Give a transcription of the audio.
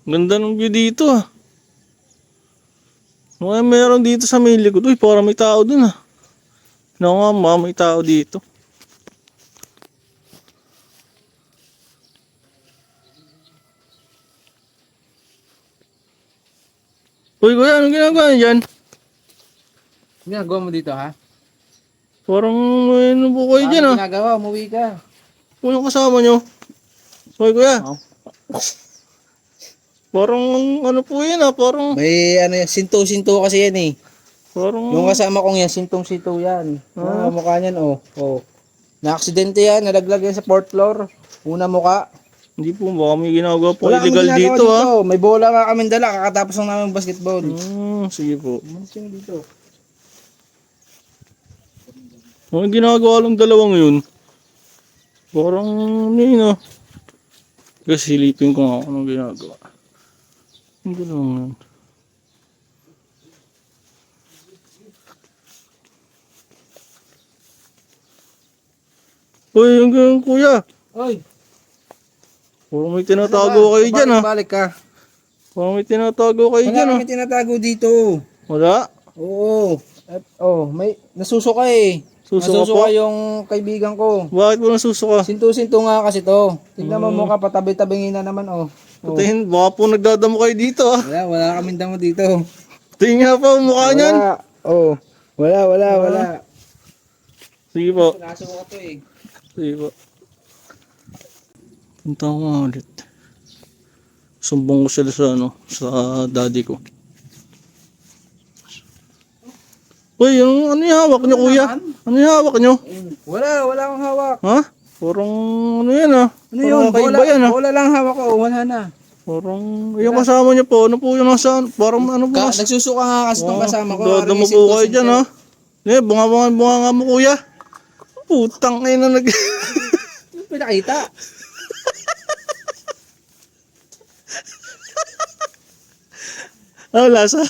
Ganda ng view dito ah. Mga meron dito sa may likod. Uy, parang may tao dun ah. Nga, may tao dito. Uy, kuya, anong ginagawa niyo dyan? Ginagawa mo dito ha? Parang may ano po kayo dyan ah. Ginagawa, umuwi ka. Kung yung kasama nyo. Uy, kuya. Oh. Parang ano po yan ah. Parang, May ano yan, sinto-sinto kasi yan eh. parang, Yung kasama kong yan, sintong-sinto yan. Ah. Mukha niyan oh. Oh. Na-aksidente yan, nalaglag yan sa 4th floor. Una mukha. hindi po, baka may ginagawa po Wala kami illegal ginagawa dito ah. May bola nga kami dala, kakatapos lang namin basketball. Sige po. Malis yung dito. Ano ginagawa lang dalawang yun? Parang ano yun ah. Kasi silipin ko nga kung anong ginagawa. Ang dalawang yun. Uy, yung ganyan kuya. Oy, Parang may tinatago kayo dyan ah. balik ka. Parang may tinatago kayo Wala dyan ah. kami tinatago dito. Wala? Oo. At, may nasusuka eh. Susuka Nasusuka po? yung kaibigan ko. Bakit mo nasusuka? Sinto-sinto nga kasi to. Tignan mo mukha, patabi-tabingin na naman oh. Patayin, baka po nagdadamo kayo dito ah. Wala kaming damo dito. Tingin nga po ang mukha niyan. Oh. Wala. Sige po. Nasuka to eh. Sige po. Punta ko nga ulit. Sumbong ko sila sa ano, sa daddy ko. Uy, yung ano yung hawak niyo kuya? Ano yung hawak niyo? Wala akong hawak. Ha? Parang ano yan ah. Ano yun? Kakaiba yan ah. Bola lang hawak ko. Wala na. Parang yung kasama niyo po. Ano po yung nasa, parang ano po. Nagsusuka nga kasi itong kasama ko. Dadamo po kayo dyan ha. Bunga nga mo kuya. Putang kayo na nag... Pinakita. Ano lasa?